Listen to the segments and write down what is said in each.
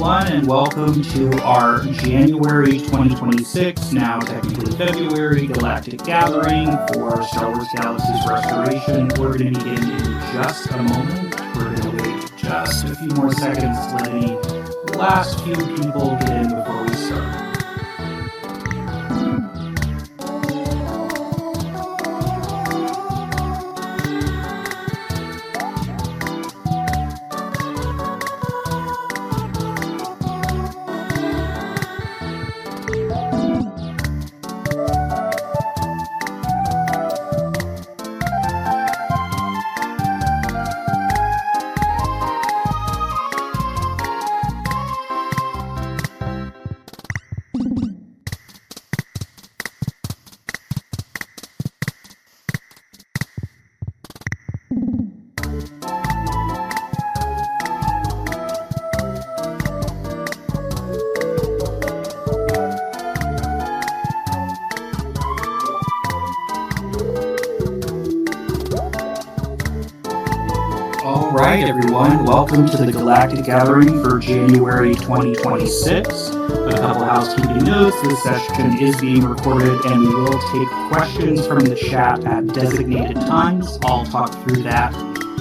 everyone, and welcome to our January 2026, now technically February, Galactic Gathering for Star Wars Galaxies Restoration. We're going to begin in just a moment. We're going to wait just a few more seconds to let the last few people get in before we start. Alright everyone, welcome to the Galactic Gathering for January 2026. A couple housekeeping notes, this session is being recorded and we will take questions from the chat at designated times. I'll talk through that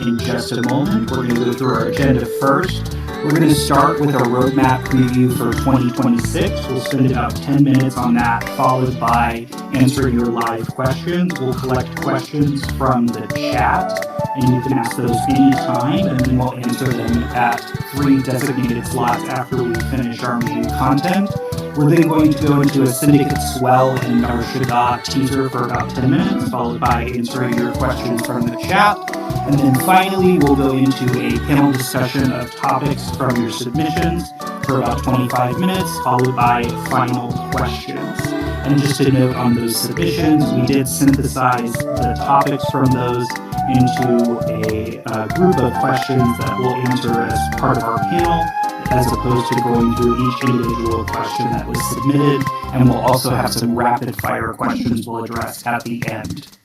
in just a moment. We're going to go through our agenda first. We're going to start with a roadmap preview for 2026. We'll spend about 10 minutes on that, followed by answering your live questions. We'll collect questions from the chat, and you can ask those anytime, and then we'll answer them at 3 designated slots after we finish our main content. We're then going to go into a Syndicate Swell and our Shada teaser for about 10 minutes, followed by answering your questions from the chat. And then finally, we'll go into a panel discussion of topics from your submissions for about 25 minutes, followed by final questions. And just a note on those submissions, we did synthesize the topics from those into a group of questions that we'll answer as part of our panel, as opposed to going through each individual question that was submitted. And we'll also have some rapid fire questions we'll address at the end.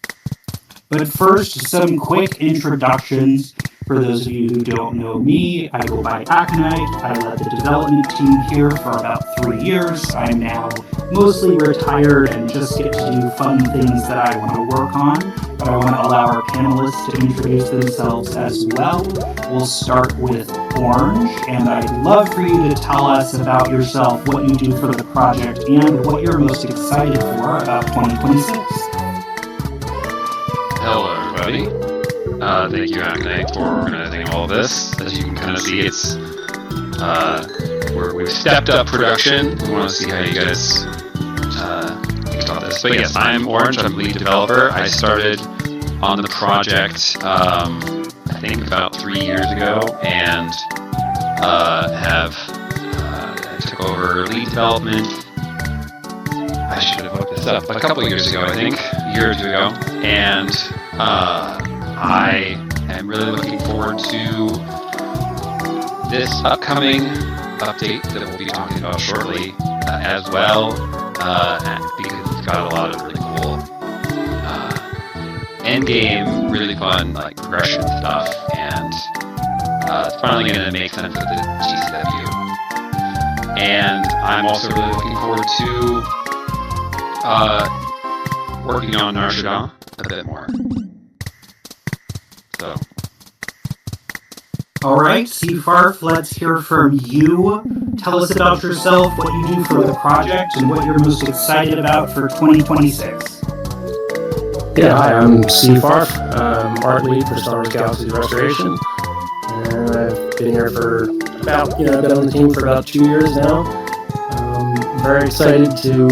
But first, some quick introductions. For those of you who don't know me, I go by Aconite. I led the development team here for about 3 years. I'm now mostly retired and just get to do fun things that I want to work on. But I want to allow our panelists to introduce themselves as well. We'll start with Orange, and I'd love for you to tell us about yourself, what you do for the project, and what you're most excited for about 2026. Hello, everybody. Thank you, Aconite, for organizing all of this. As you can kind of see, it's we've stepped up production. We want to see how you guys think about this. But yes, I'm Orange. I'm lead developer. I started on the project, I think about 3 years ago, and I took over lead development. I should have looked this up a couple years ago, I think, a year or two ago, and I am really looking forward to this upcoming update that we'll be talking about shortly as well, because it's got a lot of really cool endgame, really fun like progression stuff, and it's finally going to make sense of the GCW. And I'm also really looking forward to working on Narshada a bit more. So. All right, Seafarf, let's hear from you. Tell us about yourself, what you do for the project, and what you're most excited about for 2026. Yeah, hi, I'm Seafarf. I'm art lead for Star Wars Galaxies Restoration. And I've been here for I've been on the team for about 2 years now. Very excited to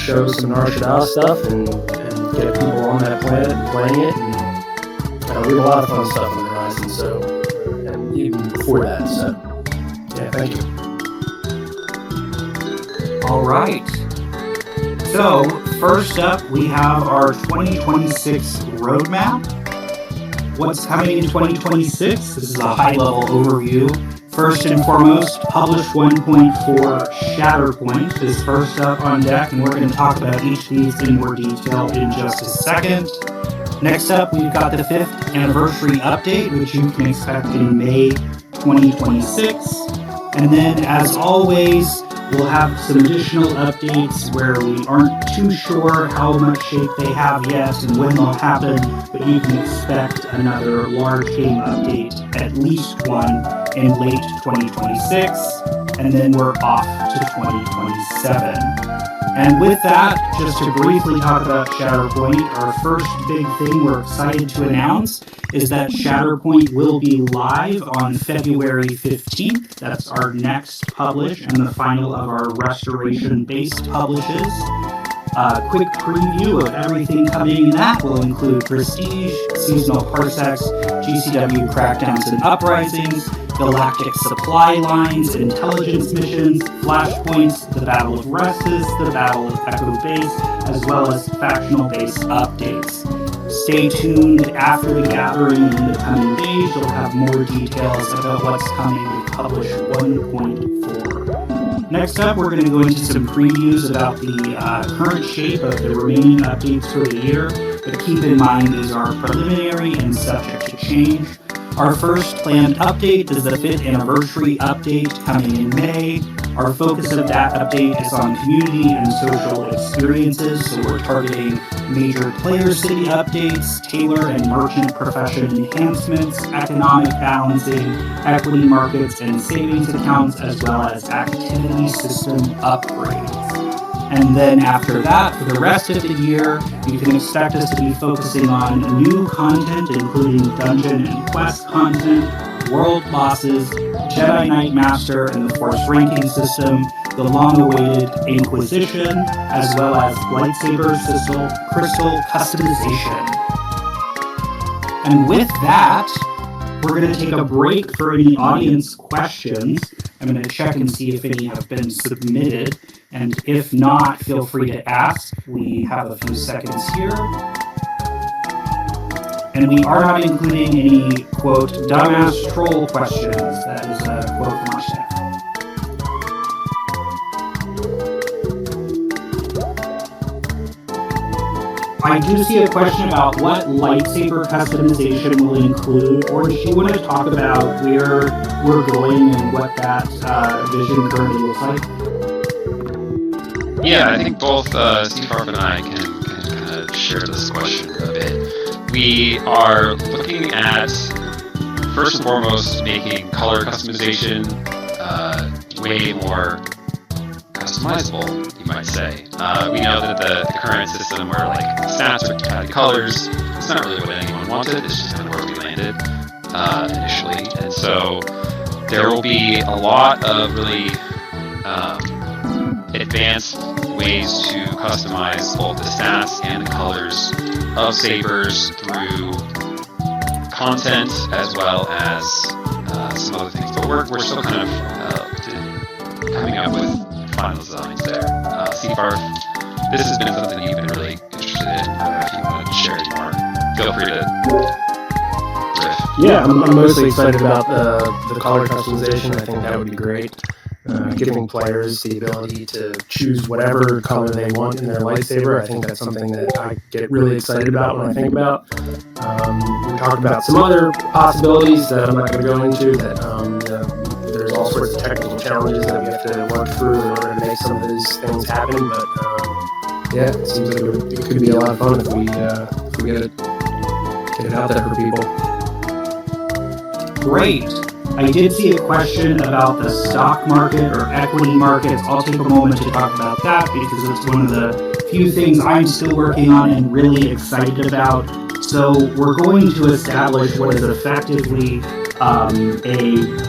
show some Narshada stuff and get people on that planet and playing it. And we have a lot of fun stuff on the horizon, so, and even before that, so, yeah, thank you. All right. So, first up, we have our 2026 roadmap. What's coming in 2026? This is a high-level overview. First and foremost, publish 1.4 Shatterpoint is first up on deck, and we're going to talk about each of these in more detail in just a second. Next up, we've got the 5th anniversary update, which you can expect in May 2026. And then, as always, we'll have some additional updates where we aren't too sure how much shape they have yet and when they'll happen, but you can expect another large game update, at least one, in late 2026, and then we're off to 2027. And with that, just to briefly talk about Shatterpoint, our first big thing we're excited to announce is that Shatterpoint will be live on February 15th. That's our next publish and the final of our restoration-based publishes. A quick preview of everything coming in that will include Prestige, Seasonal Parsecs, GCW Crackdowns and Uprisings, Galactic Supply Lines, Intelligence Missions, Flashpoints, the Battle of Restus, the Battle of Echo Base, as well as factional base updates. Stay tuned after the gathering in the coming days. You'll have more details about what's coming with Publish 1.4. Next up, we're going to go into some previews about the current shape of the remaining updates for the year, but keep in mind these are preliminary and subject to change. Our first planned update is the 5th anniversary update coming in May. Our focus of that update is on community and social experiences, so we're targeting major player city updates, tailor and merchant profession enhancements, economic balancing, equity markets and savings accounts, as well as activity system upgrades. And then after that, for the rest of the year, you can expect us to be focusing on new content, including dungeon and quest content, world bosses, Jedi Knight Master and the Force ranking system, the long-awaited Inquisition, as well as lightsaber crystal customization. And with that, we're going to take a break for any audience questions. I'm going to check and see if any have been submitted. And if not, feel free to ask. We have a few seconds here. And we are not including any, quote, dumbass troll questions. That is a quote from our staff. I do see a question about what lightsaber customization will include, or does she want to talk about where we're going and what that vision currently looks like? Yeah, I think both Steve and I can kind of share this question a bit. We are looking at, first and foremost, making color customization way more customizable, you might say. We know that the current system where like stats are tied to colors, it's not really what anyone wanted, it's just kind of where we landed initially. And so there will be a lot of really advanced ways to customize both the stats and the colors of sabers through content as well as some other things. But we're still kind of coming up with final designs there. Seafarth, this has been something you've been really interested in. If you want to share it more, feel free to riff. Yeah, I'm mostly excited about the color customization. I think that would be great. Giving players the ability to choose whatever color they want in their lightsaber. I think that's something that I get really excited about when I think about. We talked about some other possibilities that I'm not going to go into, that there's all sorts of technical challenges that we have to work through in order to make some of these things happen, but yeah, it seems like it could be a lot of fun if we get it out there for people. Great. I did see a question about the stock market or equity markets. I'll take a moment to talk about that because it's one of the few things I'm still working on and really excited about. So we're going to establish what is effectively a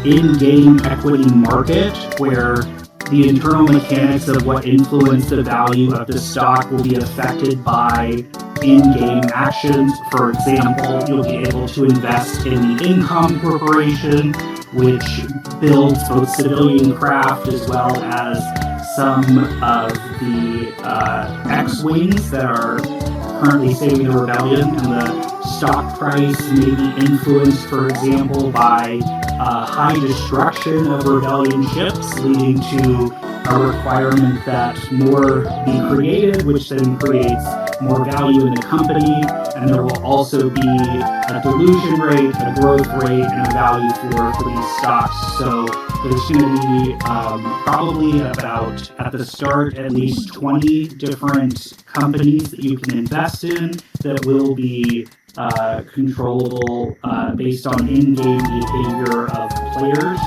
in-game equity market where the internal mechanics of what influence the value of the stock will be affected by in-game actions. For example, you'll be able to invest in the Income Corporation, which builds both civilian craft as well as some of the X-Wings that are currently saving the rebellion, and the stock price may be influenced, for example, by high destruction of rebellion ships, leading to a requirement that more be created, which then creates more value in the company, and there will also be a dilution rate, a growth rate, and a value for these stocks. So there's going to be probably about, at the start, at least 20 different companies that you can invest in that will be controllable based on in-game behavior of players.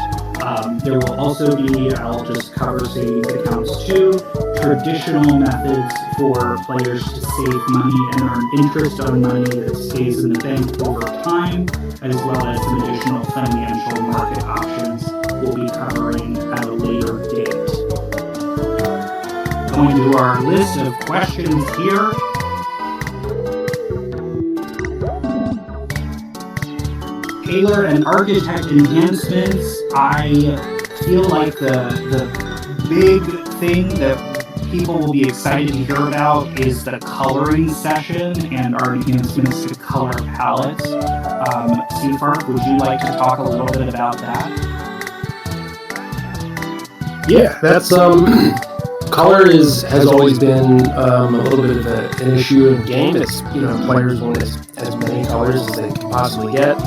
There will also be, I'll just cover savings accounts too, traditional methods for players to save money and earn interest on money that stays in the bank over time, as well as some additional financial market options we'll be covering at a later date. Going to our list of questions here. Tailor and architect enhancements. I feel like the big thing that people will be excited to hear about is the coloring session and our enhancements to color palettes. Seafark, would you like to talk a little bit about that? Yeah, that's color has always been a little bit of an issue in the game. It's, players want as many colors as they can possibly get.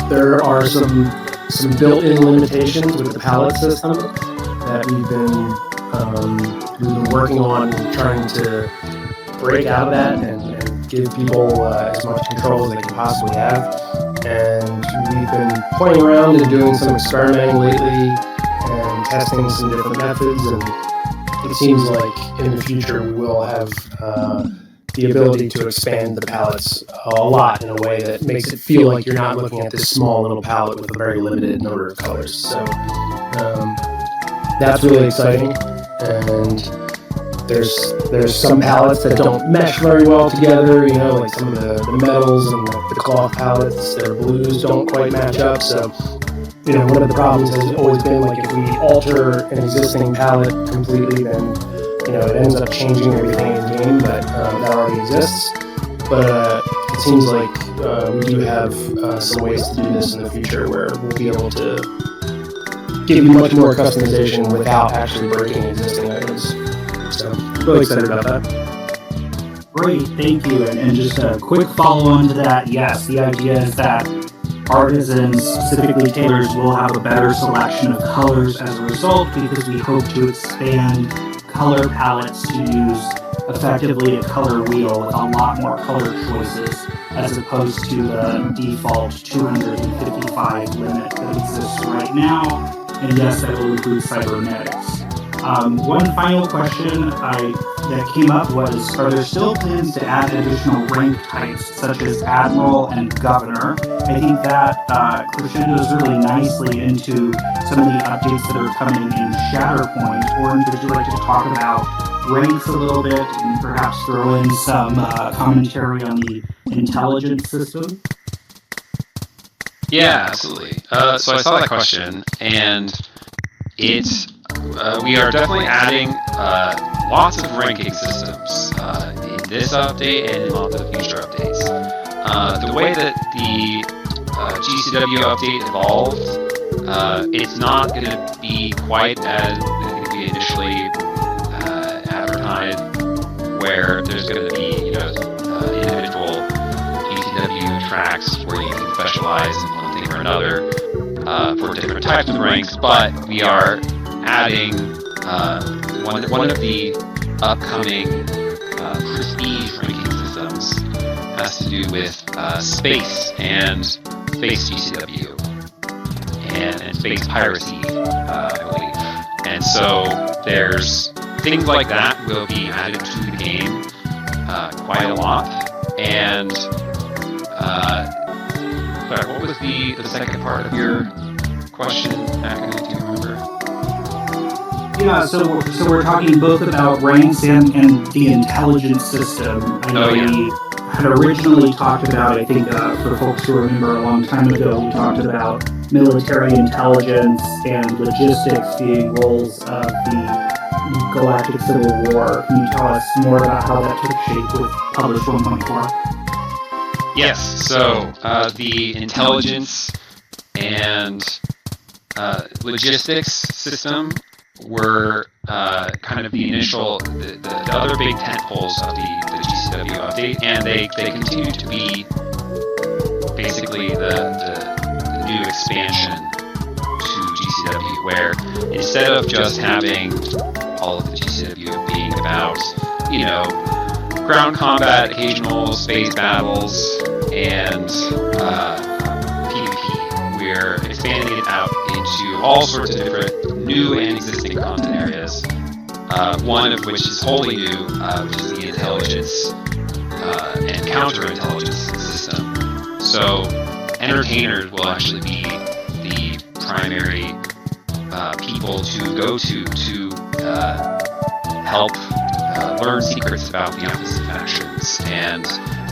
There are some built-in limitations with the palette system that we've been working on, trying to break out of that and give people as much control as they can possibly have. And we've been playing around and doing some experimenting lately and testing some different methods, and it seems like in the future we will have the ability to expand the palettes a lot in a way that makes it feel like you're not looking at this small little palette with a very limited number of colors. So that's really exciting. And there's some palettes that don't mesh very well together, like some of the metals and the cloth palettes, their blues don't quite match up. So, one of the problems has always been, like, if we alter an existing palette completely, then it ends up changing everything in game, but that already exists. But it seems like we do have some ways to do this in the future where we'll be able to give you much more customization without actually breaking existing items. So, really excited about that. Great, thank you. And just a quick follow-on to that, yes, the idea is that artisans, specifically tailors, will have a better selection of colors as a result, because we hope to expand color palettes to use effectively a color wheel with a lot more color choices, as opposed to the default 255 limit that exists right now. And yes, that will include cybernetics. One final question that came up was, are there still plans to add additional rank types such as Admiral and Governor? I think that crescendos really nicely into some of the updates that are coming in Shatterpoint. Orange, would you like to talk about ranks a little bit and perhaps throw in some commentary on the intelligence system? Yeah, absolutely. So I saw that question, and we are definitely adding lots of ranking systems in this update and in lots of future updates. The way that the GCW update evolves, it's not going to be quite as we initially advertised, where there's going to be individual GCW tracks where you can specialize in one thing or another for different types of ranks, but we are adding one of the upcoming prestige ranking systems has to do with space and space GCW and space piracy, I believe. And so there's things like that will be added to the game quite a lot. And sorry, what was the second part of your question? Do you remember? Yeah, so we're talking both about ranks and the intelligence system. I know we had originally talked about, I think, for folks who remember a long time ago, we talked about military intelligence and logistics being roles of the Galactic Civil War. Can you tell us more about how that took shape with Publish 1.4? Yes, so the intelligence and logistics system were kind of the initial, the other big tentpoles of the GCW update, and they continue to be basically the new expansion to GCW, where instead of just having all of the GCW being about, ground combat, occasional space battles, and PvP, we're expanding it out into all sorts of different new and existing content areas. One of which is wholly new, which is the intelligence and counterintelligence system. So entertainers will actually be the primary people to go to help learn secrets about the opposite factions and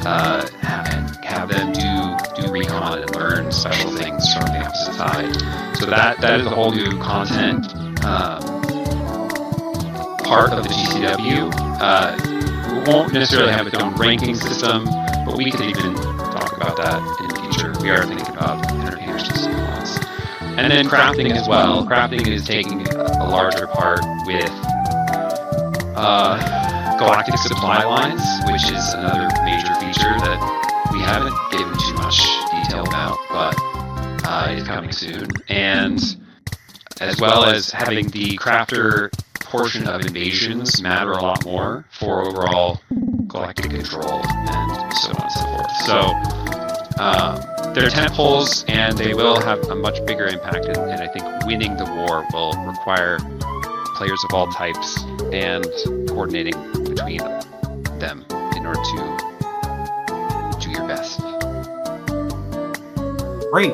have them do recon and learn special things from the opposite side. So that is a whole new content part of the GCW. We won't necessarily have its own ranking system, but we could even talk about that in the future. We are thinking about entertainers GCW ones. And then crafting as well. Crafting is taking a larger part with galactic supply lines, which is another major feature that we haven't given too much detail about, but is coming soon. And as well as having the crafter portion of invasions matter a lot more for overall galactic control and so on and so forth. So they're tentpoles, and they will have a much bigger impact, and I think winning the war will require players of all types and coordinating between them in order to do your best. Great.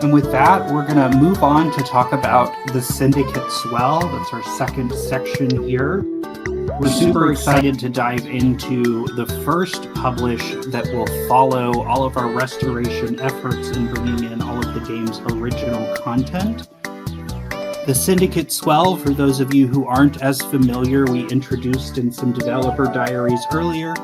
And with that, we're going to move on to talk about the Syndicate Swell. That's our second section here. We're super excited to dive into the first publish that will follow all of our restoration efforts in bringing in all of the game's original content. The Syndicate Swell, for those of you who aren't as familiar, we introduced in some developer diaries earlier.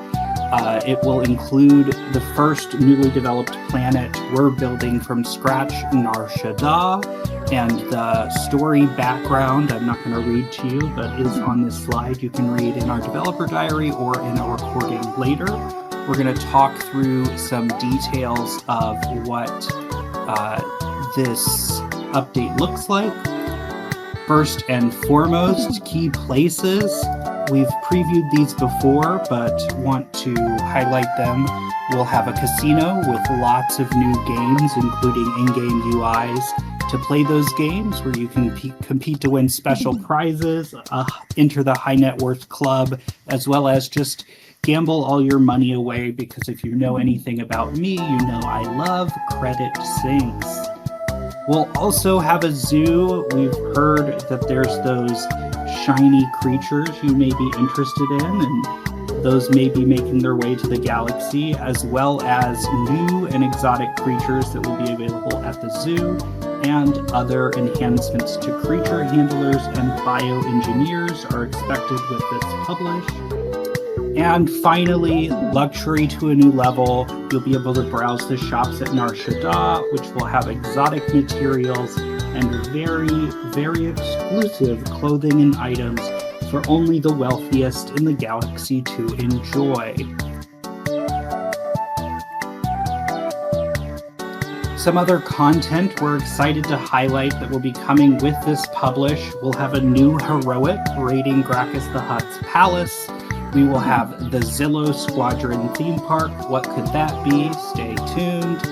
It will include the first newly developed planet we're building from scratch, Nar Shaddaa, and the story background I'm not going to read to you, but is on this slide. You can read in our developer diary or in a recording later. We're going to talk through some details of what this update looks like. First and foremost, key places. We've previewed these before, but want to highlight them. We'll have a casino with lots of new games, including in-game UIs to play those games, where you can compete to win special prizes, enter the high net worth club, as well as just gamble all your money away, because if you know anything about me, you know I love credit sinks. We'll also have a zoo. We've heard that there's those shiny creatures you may be interested in, and those may be making their way to the galaxy, as well as new and exotic creatures that will be available at the zoo, and other enhancements to creature handlers and bioengineers are expected with this publish. And finally, luxury to a new level. You'll be able to browse the shops at Nar Shaddaa, which will have exotic materials and very, very exclusive clothing and items for only the wealthiest in the galaxy to enjoy. Some other content we're excited to highlight that will be coming with this publish. We'll have a new heroic raiding Gracchus the Hutt's palace. We will have the Zillow Squadron theme park. What could that be? Stay tuned.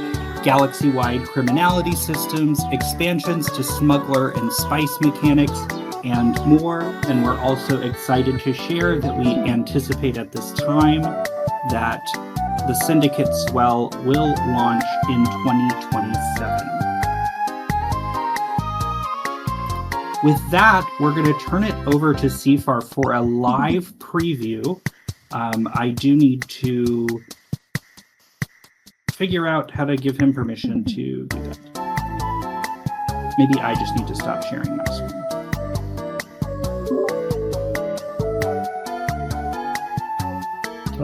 Galaxy-wide criminality systems, expansions to smuggler and spice mechanics, and more. And we're also excited to share that we anticipate at this time that the Syndicate Swell will launch in 2027. With that, we're going to turn it over to CFAR for a live preview. I do need to figure out how to give him permission to do that. Maybe I just need to stop sharing my screen.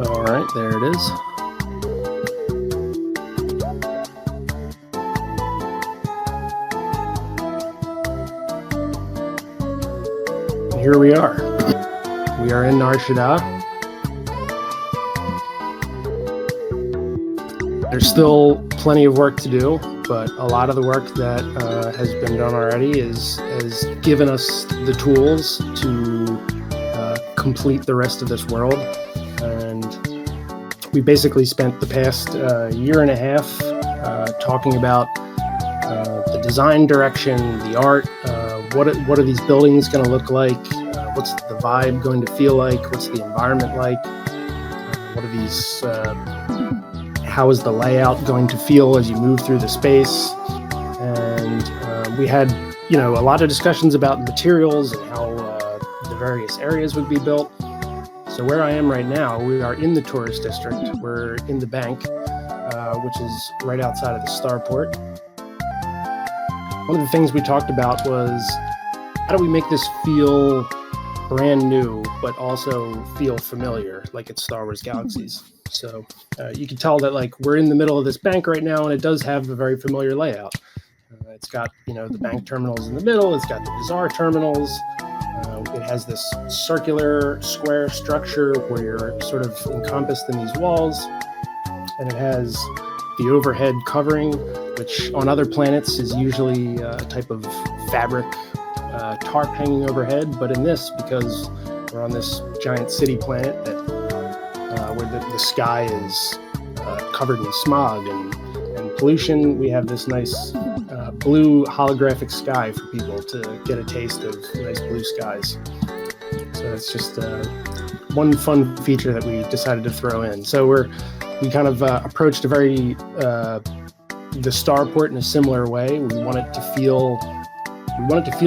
All right, there it is. Here we are. We are in Nar Shaddaa. There's still plenty of work to do. but a lot of the work that has been done already has given us the tools to complete the rest of this world. And we basically spent the past year and a half talking about the design direction, the art, what are these buildings going to look like, what's the vibe going to feel like, what's the environment like, what are these, how is the layout going to feel as you move through the space. And we had a lot of discussions about materials and how the various areas would be built. So where I am right now, we are in the tourist district. We're in the bank, which is right outside of the starport. One of the things we talked about was, how do we make this feel brand new, but also feel familiar, like it's Star Wars Galaxies? So you can tell that we're in the middle of this bank right now, and it does have a very familiar layout. It's got, the bank terminals in the middle. It's got the bazaar terminals. It has this circular square structure where you're sort of encompassed in these walls. And it has the overhead covering, which on other planets is usually a type of fabric tarp hanging overhead. But in this, because we're on this giant city planet where the sky is covered in smog and pollution, we have this nice blue holographic sky for people to get a taste of nice blue skies. So it's just one fun feature that we decided to throw in. So we kind of approached the starport in a similar way. We want it to feel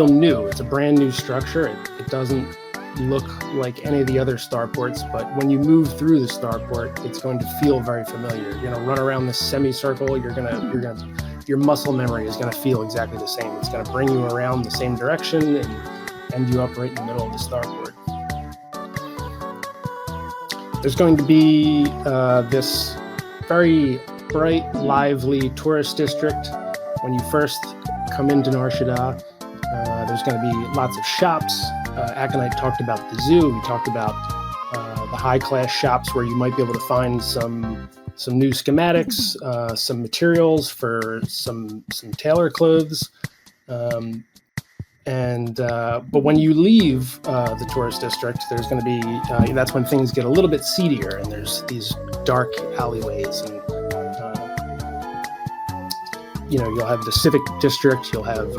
new. It's a brand new structure. It doesn't look like any of the other starports, but when you move through the starport, it's going to feel very familiar. You're gonna run around this semicircle. Your muscle memory is going to feel exactly the same. It's going to bring you around the same direction and end you up right in the middle of the starport. There's going to be this very bright, lively tourist district. When you first come into Nar Shaddaa, there's going to be lots of shops. Aconite talked about the zoo. We talked about the high-class shops where you might be able to find some new schematics, some materials for some tailor clothes. But when you leave the tourist district, there's going to be, that's when things get a little bit seedier, and there's these dark alleyways. And, you'll have the civic district, you'll have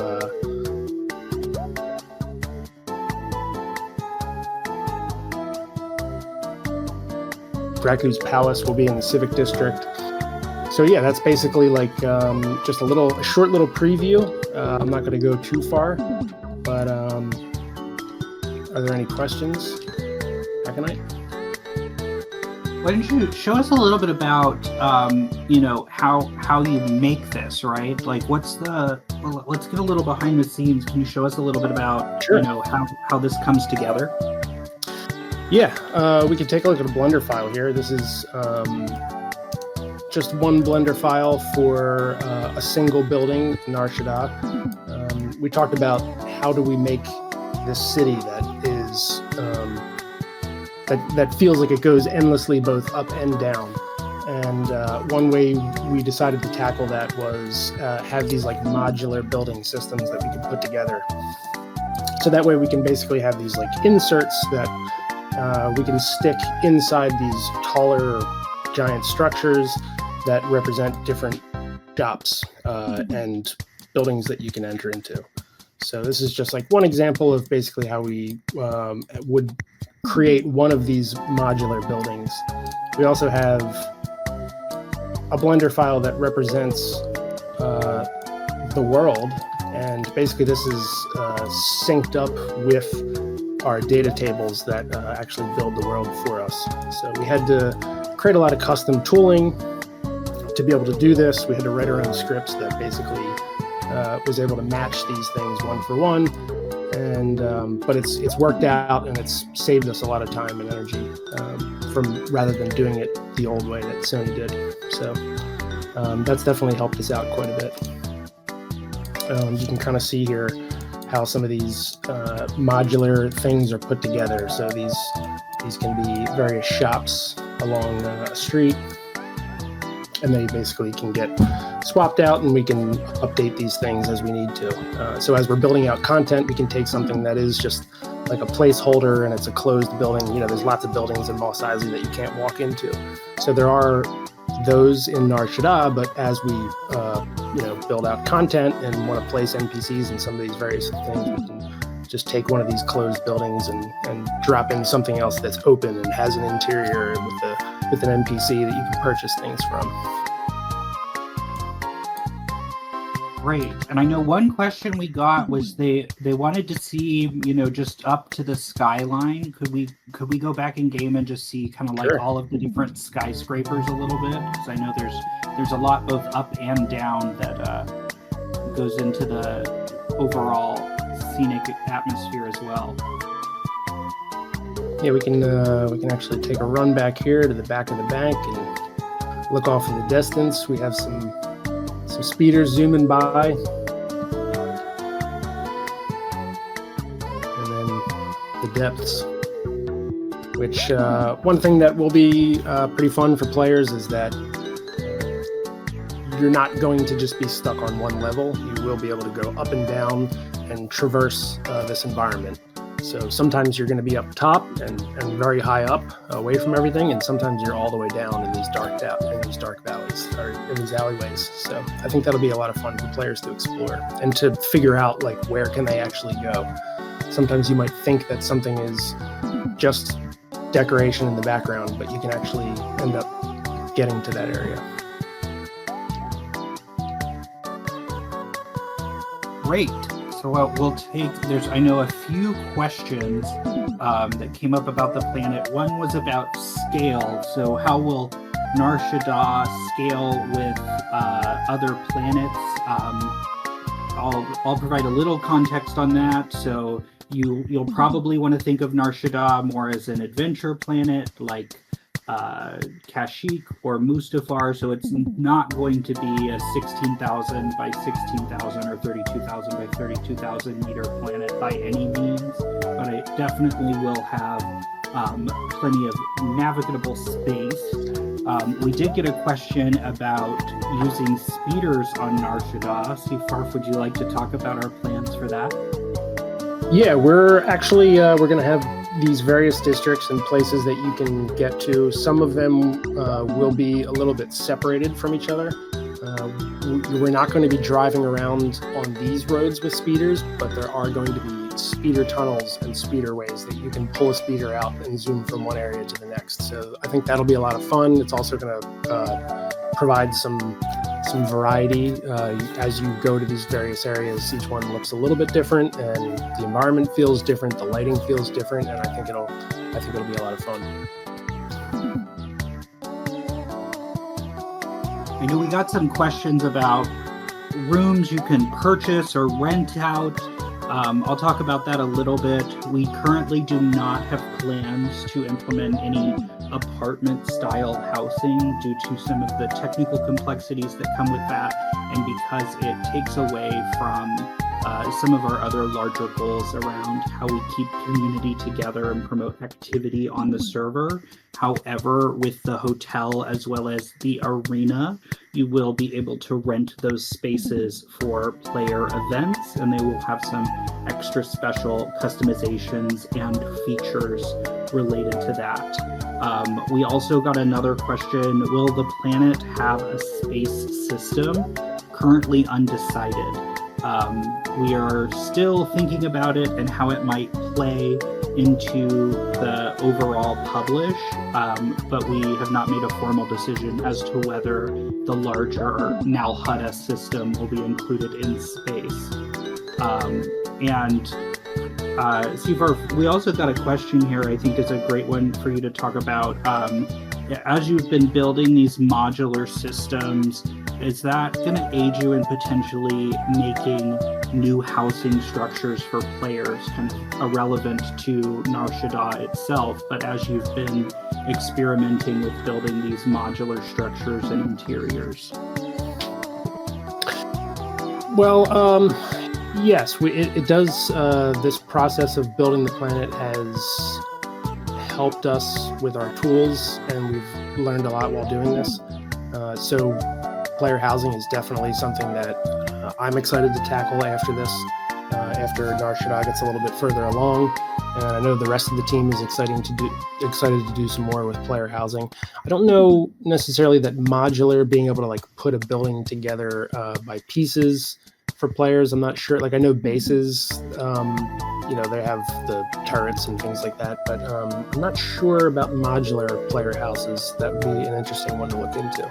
Raku's Palace will be in the civic district. So yeah, that's basically just a short little preview. I'm not going to go too far, but are there any questions, Aconite? Why don't you show us a little bit about how you make this, right? Let's get a little behind the scenes. Can you show us a little bit about Sure. How this comes together? Yeah, we can take a look at a Blender file here. This is just one Blender file for a single building in Nar Shaddaa. We talked about how do we make this city that is that feels like it goes endlessly both up and down. And one way we decided to tackle that was have these modular building systems that we can put together. So that way we can basically have these inserts that we can stick inside these taller giant structures that represent different shops and buildings that you can enter into. So this is just one example of basically how we would create one of these modular buildings. We also have a Blender file that represents the world, and basically this is synced up with our data tables that actually build the world for us. So we had to create a lot of custom tooling to be able to do this. We had to write our own scripts that basically was able to match these things one for one. And but it's worked out, and it's saved us a lot of time and energy from rather than doing it the old way that Sony did. So that's definitely helped us out quite a bit. You can kind of see here how some of these modular things are put together. So these can be various shops along a street. and they basically can get swapped out, and we can update these things as we need to. So as we're building out content, we can take something that is just like a placeholder and it's a closed building. There's lots of buildings in Mos Eisley that you can't walk into. So there are those in Nar Shaddaa, but as we build out content and want to place NPCs in some of these various things, we can just take one of these closed buildings and drop in something else that's open and has an interior with an NPC that you can purchase things from. Great. And I know one question we got was they wanted to see, just up to the skyline. Could we go back in game and just see kind of like Sure. all of the different skyscrapers a little bit? Because I know there's a lot both up and down that goes into the overall scenic atmosphere as well. Yeah, we can actually take a run back here to the back of the bank and look off in the distance. We have some speeders zooming by, and then the depths. Which one thing that will be pretty fun for players is that you're not going to just be stuck on one level. You will be able to go up and down and traverse this environment. So sometimes you're going to be up top and very high up, away from everything, and sometimes you're all the way down in these dark valleys or in these alleyways. So I think that'll be a lot of fun for players to explore and to figure out like where can they actually go. Sometimes you might think that something is just decoration in the background, but you can actually end up getting to that area. Great. So we'll take, I know a few questions that came up about the planet. One was about scale. So how will Nar Shaddaa scale with other planets? I'll provide a little context on that. So you'll probably want to think of Nar Shaddaa more as an adventure planet like Kashyyyk or Mustafar, so it's not going to be a 16,000 by 16,000 or 32,000 by 32,000 meter planet by any means, but it definitely will have plenty of navigable space. We did get a question about using speeders on Nar Shaddaa. Farf, would you like to talk about our plans for that? Yeah, we're actually we're going to have these various districts and places that you can get to. Some of them will be a little bit separated from each other. We're not going to be driving around on these roads with speeders, but there are going to be speeder tunnels and speederways that you can pull a speeder out and zoom from one area to the next. So I think that'll be a lot of fun. It's also going to provide some variety as you go to these various areas. Each one looks a little bit different, and the environment feels different. The lighting feels different, and I think it'll be a lot of fun. I know we got some questions about rooms you can purchase or rent out. I'll talk about that a little bit. We currently do not have plans to implement any apartment-style housing due to some of the technical complexities that come with that, and because it takes away from some of our other larger goals around how we keep community together and promote activity on the server. However, with the hotel as well as the arena, you will be able to rent those spaces for player events, and they will have some extra special customizations and features related to that. We also got another question, will the planet have a space system? Currently undecided. We are still thinking about it and how it might play into the overall publish, but we have not made a formal decision as to whether the larger Nalhutta system will be included in space. Seavar, we also got a question here I think is a great one for you to talk about. As you've been building these modular systems, is that going to aid you in potentially making new housing structures for players, kind of irrelevant to Nar Shaddaa itself, but as you've been experimenting with building these modular structures and interiors? Well, yes, it does. This process of building the planet has helped us with our tools, and we've learned a lot while doing this. So player housing is definitely something that I'm excited to tackle after this, after Nar Shaddaa gets a little bit further along. And I know the rest of the team is excited to do some more with player housing. I don't know necessarily that modular, being able to like put a building together by pieces for players. I'm not sure. Like I know bases, they have the turrets and things like that, but I'm not sure about modular player houses. That would be an interesting one to look into.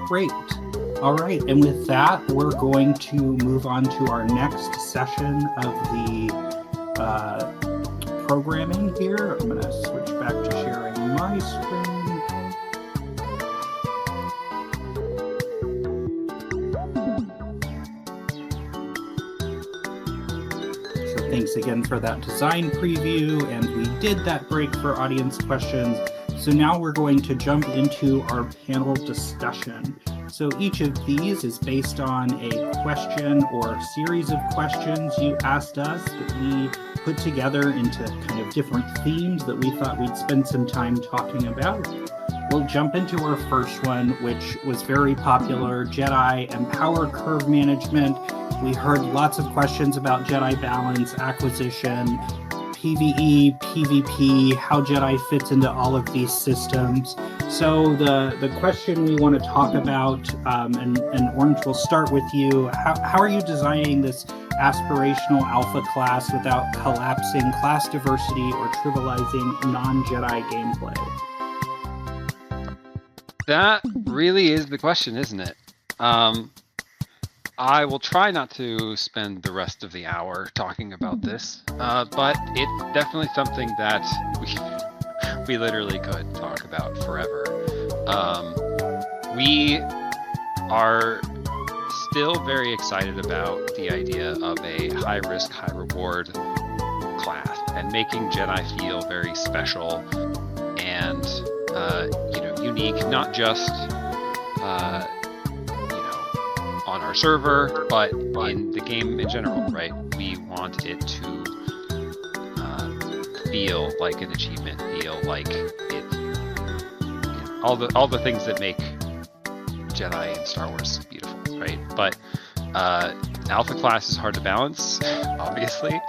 Great. All right, and with that, we're going to move on to our next session of the programming here. I'm going to switch back to sharing my screen. So thanks again for that design preview, and we did that break for audience questions. So now we're going to jump into our panel discussion. So each of these is based on a question or series of questions you asked us that we put together into kind of different themes that we thought we'd spend some time talking about. We'll jump into our first one, which was very popular, Jedi and power curve management. We heard lots of questions about Jedi balance, acquisition, PvE, PvP, how Jedi fits into all of these systems. So the question we want to talk about, and Orange, will start with you. How are you designing this aspirational alpha class without collapsing class diversity or trivializing non-Jedi gameplay? That really is the question, isn't it? I will try not to spend the rest of the hour talking about this, but it's definitely something that we literally could talk about forever. We are still very excited about the idea of a high-risk, high-reward class and making Jedi feel very special and unique, not just on our server, but in the game in general, right? We want it to feel like an achievement, feel like all the things that make Jedi and Star Wars beautiful, right? But alpha class is hard to balance, obviously,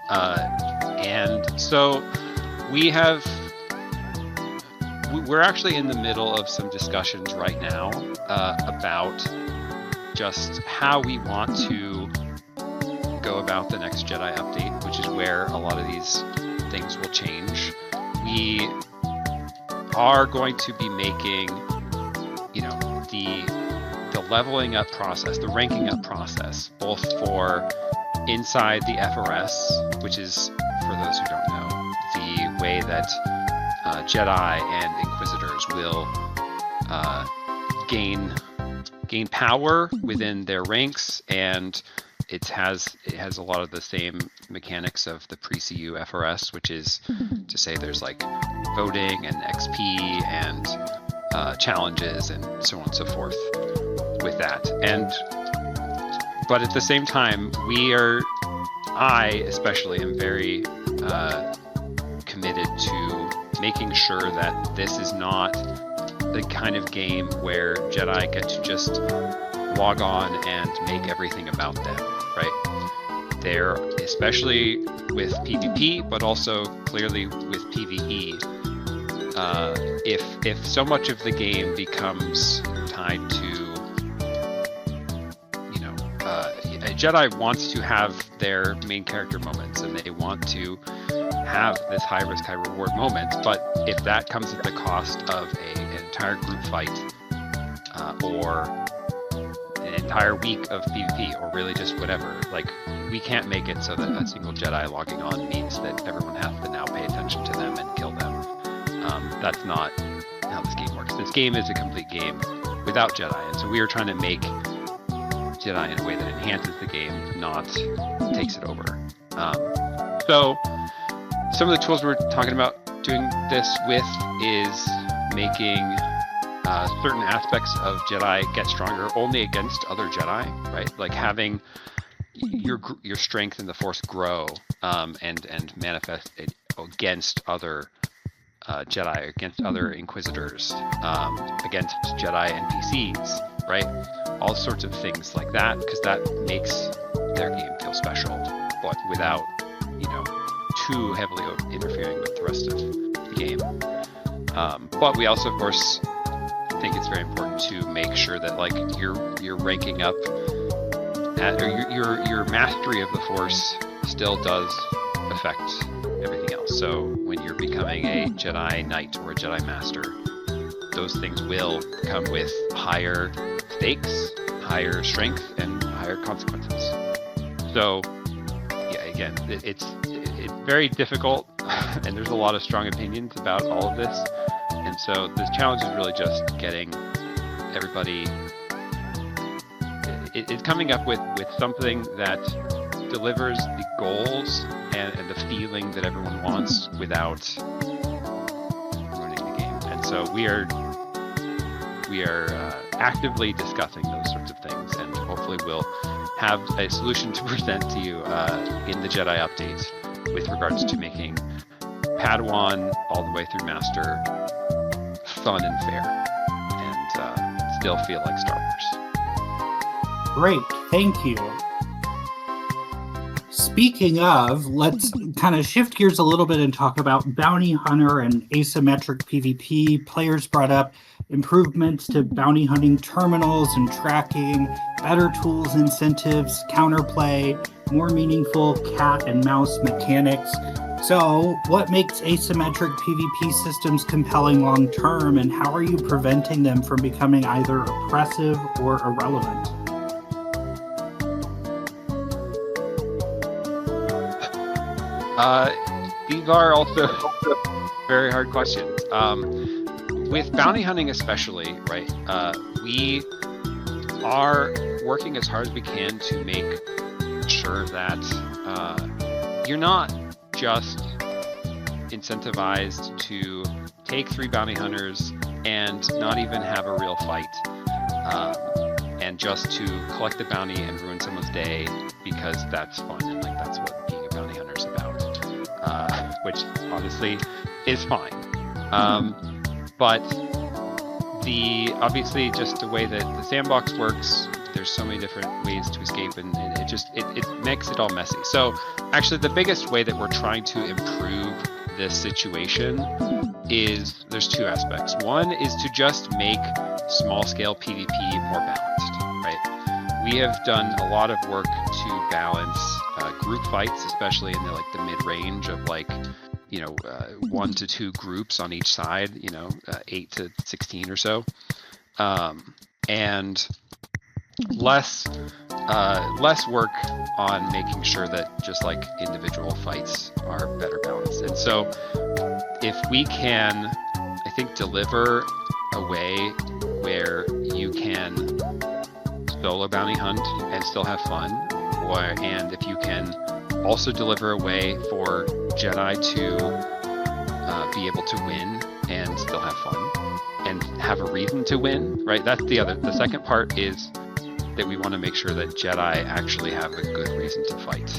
and so we're actually in the middle of some discussions right now about just how we want to go about the next Jedi update, which is where a lot of these things will change. We are going to be making, the leveling up process, the ranking up process, both for inside the FRS, which is, for those who don't know, the way that Jedi and Inquisitors will gain power within their ranks, and it has a lot of the same mechanics of the pre-CU FRS, which is to say there's like voting and XP and challenges and so on and so forth with that. But at the same time, I especially am very committed to making sure that this is not the kind of game where Jedi get to just log on and make everything about them, right? They're, especially with PvP, but also clearly with PvE, if so much of the game becomes tied to, a Jedi wants to have their main character moments, and they want to have this high risk, high reward moment, but if that comes at the cost of an entire group fight, or an entire week of PvP, or really just whatever, like, we can't make it so that a single Jedi logging on means that everyone has to now pay attention to them and kill them. That's not how this game works. This game is a complete game without Jedi, and so we are trying to make Jedi in a way that enhances the game, not takes it over. So some of the tools we're talking about doing this with is making certain aspects of Jedi get stronger only against other Jedi, right? Like having your strength in the Force grow and manifest it against other Jedi, against other Inquisitors, against Jedi NPCs, right? All sorts of things like that, because that makes their game feel special, but without, too heavily interfering with the rest of the game. But we also, of course, think it's very important to make sure that like you're ranking up at, or your mastery of the Force still does affect everything else. So when you're becoming a Jedi Knight or a Jedi Master, those things will come with higher stakes, higher strength, and higher consequences. So yeah, again, it's very difficult, and there's a lot of strong opinions about all of this. And so this challenge is really just getting everybody, it's coming up with something that delivers the goals and the feeling that everyone wants without ruining the game. And so we are actively discussing those sorts of things, and hopefully we'll have a solution to present to you in the Jedi update with regards to making Padawan all the way through Master fun and fair, and still feel like Star Wars. Great, thank you. Speaking of, let's kind of shift gears a little bit and talk about bounty hunter and asymmetric PvP. Players brought up improvements to bounty hunting terminals and tracking, better tools, incentives, counterplay, more meaningful cat and mouse mechanics. So, what makes asymmetric PvP systems compelling long-term, and how are you preventing them from becoming either oppressive or irrelevant? These are also very hard questions. With bounty hunting especially, right, we are working as hard as we can to make sure that you're not just incentivized to take 3 bounty hunters and not even have a real fight, and just to collect the bounty and ruin someone's day because that's fun, and like that's what being a bounty hunter is about, which obviously is fine. But obviously just the way that the sandbox works, there's so many different ways to escape, and it makes it all messy. So actually the biggest way that we're trying to improve this situation is, there's 2 aspects. One is to just make small scale PvP more balanced, right? We have done a lot of work to balance group fights, especially in the mid-range of 1 to 2 groups on each side, 8 to 16 or so, and less work on making sure that just like individual fights are better balanced. And so if we can, I think, deliver a way where you can solo bounty hunt and still have fun, and if you can also deliver a way for Jedi to be able to win and still have fun and have a reason to win, right? That's the second part is that we want to make sure that Jedi actually have a good reason to fight.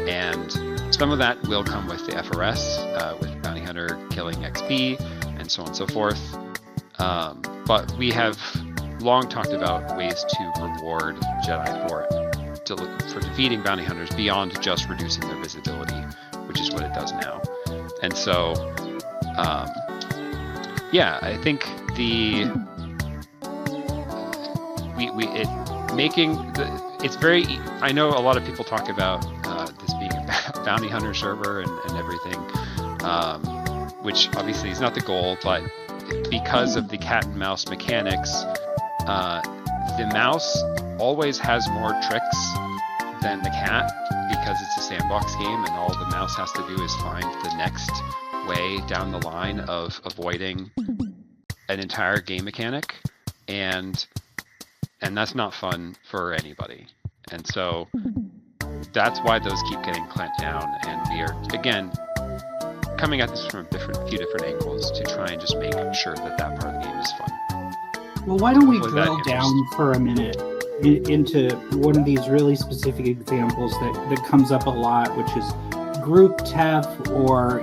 And some of that will come with the FRS, with Bounty Hunter killing XP and so on and so forth. But we have long talked about ways to reward Jedi for defeating Bounty Hunters beyond just reducing their visibility, which is what it does now. And so, I think it's very, I know a lot of people talk about this being a bounty hunter server and everything, which obviously is not the goal, but because of the cat and mouse mechanics, the mouse always has more tricks than the cat, because it's a sandbox game and all the mouse has to do is find the next way down the line of avoiding an entire game mechanic, and that's not fun for anybody. And so that's why those keep getting clamped down, and we are again coming at this from a few different angles to try and just make sure that part of the game is fun. Well, why don't we drill down for a minute into one of these really specific examples that comes up a lot, which is group TEF, or,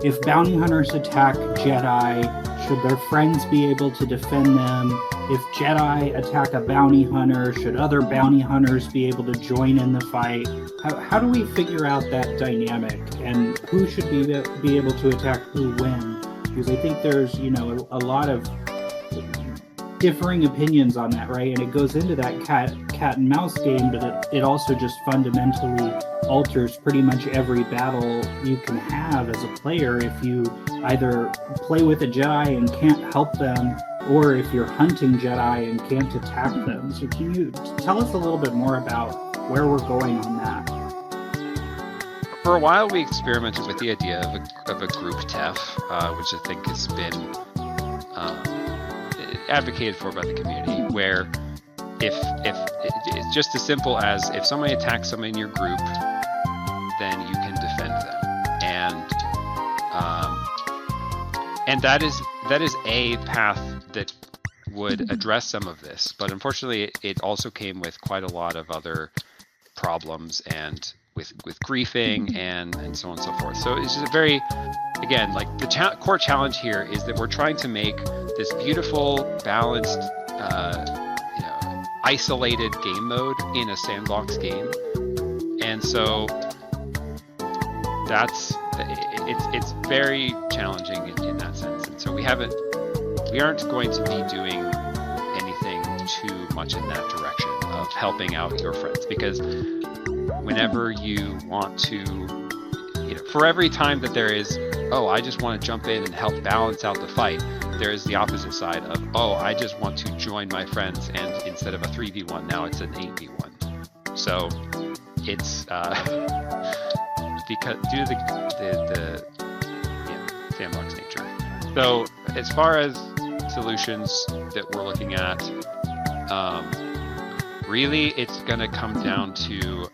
if bounty hunters attack Jedi, should their friends be able to defend them? If Jedi attack a bounty hunter, should other bounty hunters be able to join in the fight? How do we figure out that dynamic, and who should be able to attack who when? Because I think there's, a lot of differing opinions on that, right? And it goes into that cat and mouse game, but it also just fundamentally alters pretty much every battle you can have as a player if you either play with a Jedi and can't help them, or if you're hunting Jedi and can't attack them. So can you tell us a little bit more about where we're going on that? For a while, we experimented with the idea of a group TEF, which I think has been advocated for by the community, where if it's just as simple as if somebody attacks somebody in your group, then you can defend them, and that is a path that would address some of this. But unfortunately, it also came with quite a lot of other problems and with griefing and so on and so forth. So it's just a very, again, like the core challenge here is that we're trying to make this beautiful, balanced, isolated game mode in a sandbox game, and so it's very challenging in that sense. And so we aren't going to be doing anything too much in that direction of helping out your friends, because whenever you want to, for every time that there is, I just want to jump in and help balance out the fight, there is the opposite side of, I just want to join my friends, and instead of a 3v1, now it's an 8v1. So it's because due to the sandbox nature. So as far as solutions that we're looking at, really it's going to come down to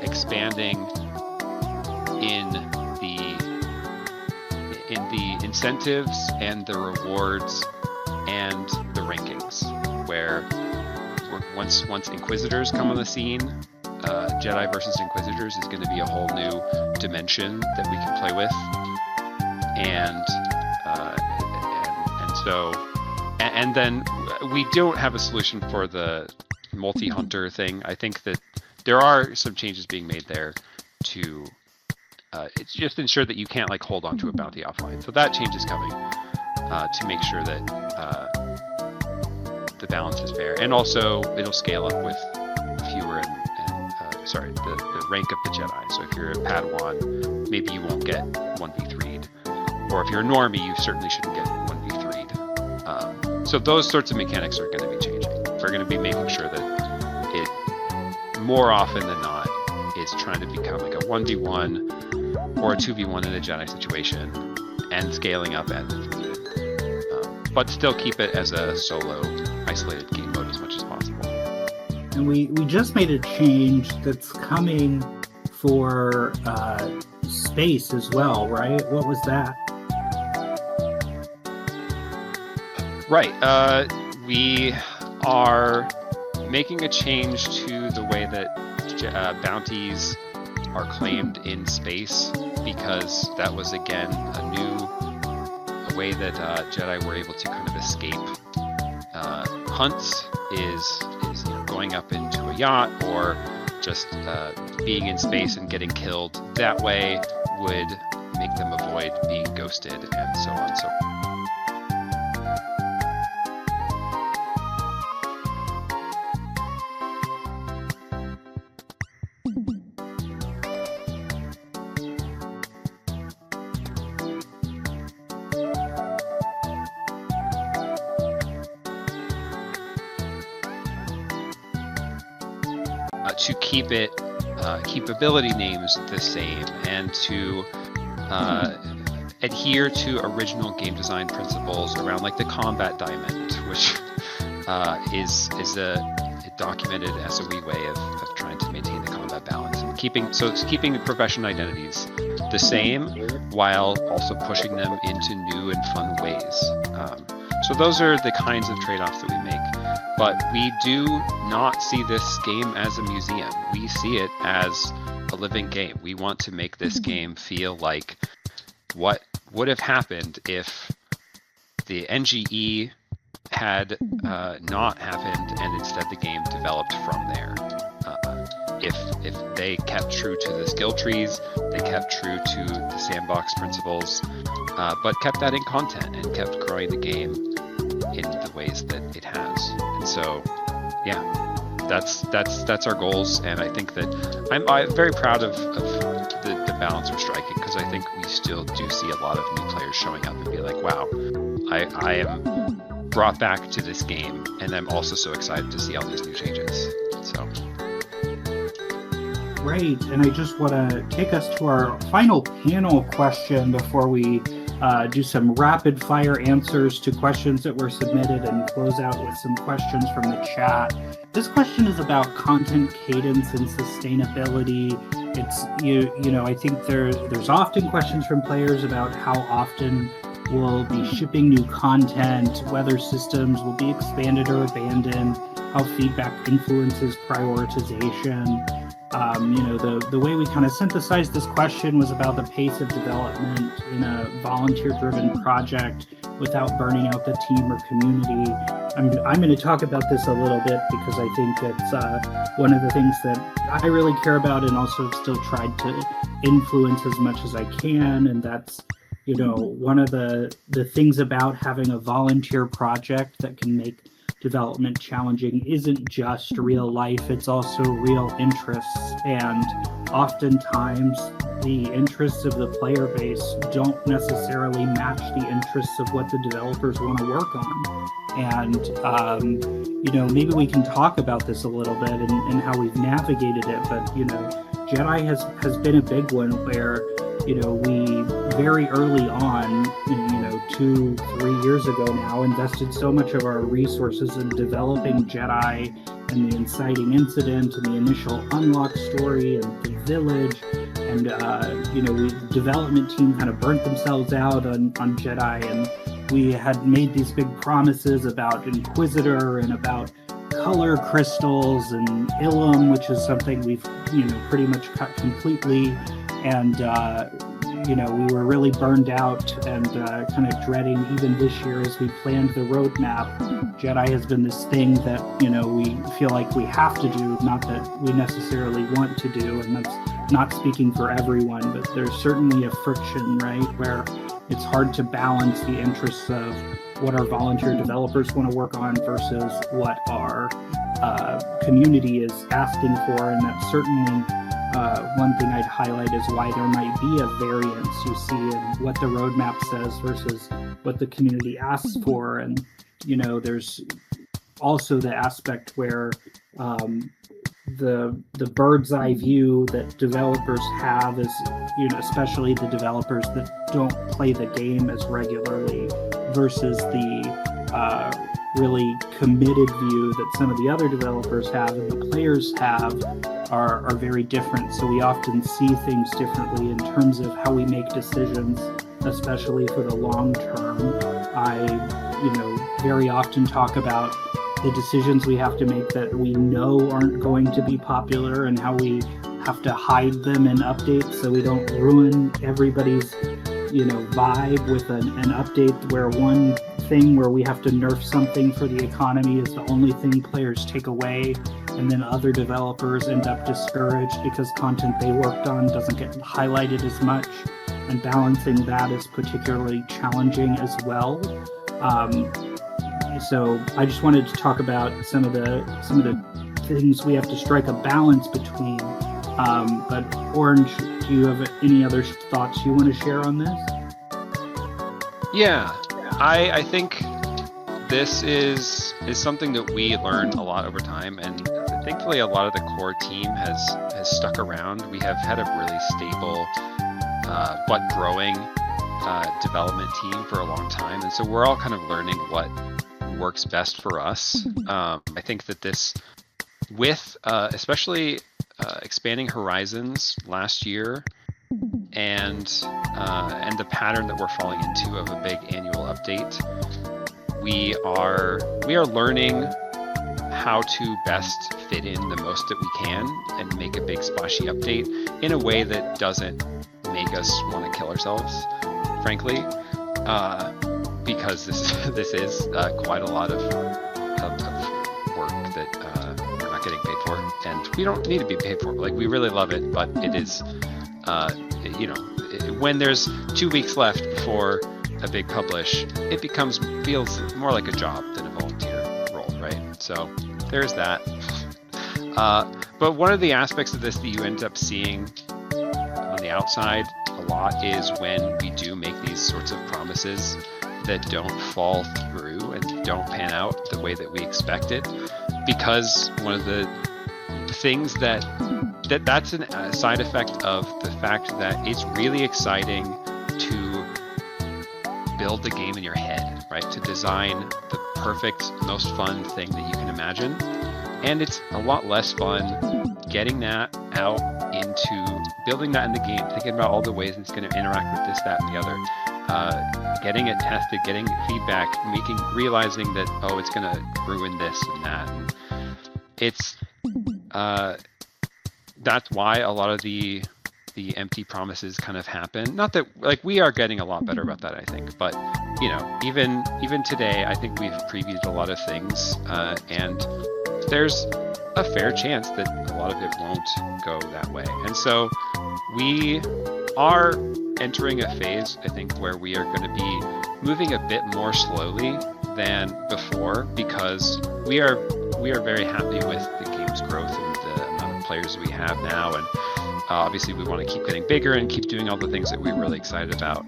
expanding in the incentives and the rewards and the rankings, where once Inquisitors come on the scene, Jedi versus Inquisitors is going to be a whole new dimension that we can play with, and then we don't have a solution for the multi-hunter thing. I think that there are some changes being made there to it's just ensure that you can't hold on to a bounty offline. So that change is coming to make sure that the balance is fair, and also it'll scale up with fewer the rank of the Jedi. So if you're a Padawan, maybe you won't get 1v3'd, or if you're a normie, you certainly shouldn't get 1v3'd. So those sorts of mechanics are going to be changing. We're going to be making sure that it, more often than not, is trying to become like a 1v1 or a 2v1 in a Jedi situation, and scaling up as needed. But still keep it as a solo, isolated game mode as much as possible. And we just made a change that's coming for space as well, right? What was that? Right. We are making a change to the way that bounties are claimed in space, because that was, again, a way that Jedi were able to kind of escape hunts is going up into a yacht, or just being in space and getting killed. That way would make them avoid being ghosted, and so on and so forth. To keep it keep ability names the same, and to adhere to original game design principles around the combat diamond, which is documented SOE way of trying to maintain the combat balance, and keeping the profession identities the same while also pushing them into new and fun ways. So those are the kinds of trade-offs that we make. But we do not see this game as a museum. We see it as a a living game. We want to make this game feel like what would have happened if the NGE had not happened, and instead the game developed from there. If they kept true to the skill trees, they kept true to the sandbox principles, but kept adding content and kept growing the game in the ways that it has. And so, yeah, that's our goals. And I think that I'm very proud of the balance we're striking, because I think we still do see a lot of new players showing up and be like, wow, I am brought back to this game, and I'm also so excited to see all these new changes. So. Great, and I just want to take us to our final panel question before we do some rapid fire answers to questions that were submitted and close out with some questions from the chat. This question is about content cadence and sustainability. It's I think there's often questions from players about how often we'll be shipping new content, whether systems will be expanded or abandoned, how feedback influences prioritization. The way we kind of synthesized this question was about the pace of development in a volunteer-driven project without burning out the team or community. I'm going to talk about this a little bit because I think it's one of the things that I really care about and also still tried to influence as much as I can. And that's, one of the things about having a volunteer project that can make development challenging isn't just real life, it's also real interests, and oftentimes the interests of the player base don't necessarily match the interests of what the developers want to work on. And maybe we can talk about this a little bit and how we've navigated it, but Jedi has been a big one where we very early on, 2-3 years ago now, invested so much of our resources in developing Jedi and the inciting incident and the initial unlock story and the village. And, the development team kind of burnt themselves out on Jedi, and we had made these big promises about Inquisitor and about color crystals and Ilum, which is something we've, pretty much cut completely. And, we were really burned out and kind of dreading even this year as we planned the roadmap. Jedi has been this thing that, we feel like we have to do, not that we necessarily want to do. And that's not speaking for everyone, but there's certainly a friction, right, where it's hard to balance the interests of what our volunteer developers want to work on versus what our community is asking for. And that's certainly one thing I'd highlight is why there might be a variance you see in what the roadmap says versus what the community asks for. And, there's also the aspect where the bird's eye view that developers have is, especially the developers that don't play the game as regularly versus the really committed view that some of the other developers have and the players have are very different. So we often see things differently in terms of how we make decisions, especially for the long term. I, very often talk about the decisions we have to make that we know aren't going to be popular and how we have to hide them in updates so we don't ruin everybody's, vibe with an update where one thing where we have to nerf something for the economy is the only thing players take away, and then other developers end up discouraged because content they worked on doesn't get highlighted as much, and balancing that is particularly challenging as well. So I just wanted to talk about some of the things we have to strike a balance between. But Orange, do you have any other thoughts you want to share on this? Yeah, I think this is something that we learn a lot over time, and thankfully a lot of the core team has stuck around. We have had a really stable but growing development team for a long time, and so we're all kind of learning what works best for us. I think that this, with especially expanding Horizons last year, and the pattern that we're falling into of a big annual update, we are learning how to best fit in the most that we can and make a big splashy update in a way that doesn't make us want to kill ourselves, frankly, because this is quite a lot of work that we're not getting paid for, and we don't need to be paid for. Like, we really love it, but it is, when there's 2 weeks left before a big publish, it feels more like a job than a volunteer role, right? So there's that. But one of the aspects of this that you end up seeing on the outside a lot is when we do make these sorts of promises that don't fall through and don't pan out the way that we expect it, because one of the things that's a side effect of the fact that it's really exciting to build the game in your head, right? To design the perfect, most fun thing that you can imagine. And it's a lot less fun getting that out into building that in the game, thinking about all the ways it's going to interact with this, that, and the other, getting it tested, getting feedback, realizing that, oh, it's going to ruin this and that. And it's, that's why a lot of the empty promises kind of happen. Not that, like, we are getting a lot better about that, I think, but even today, I think we've previewed a lot of things, and there's a fair chance that a lot of it won't go that way. And so we are entering a phase, I think, where we are going to be moving a bit more slowly than before, because we are very happy with the game's growth and the amount of players we have now, and obviously we want to keep getting bigger and keep doing all the things that we're really excited about.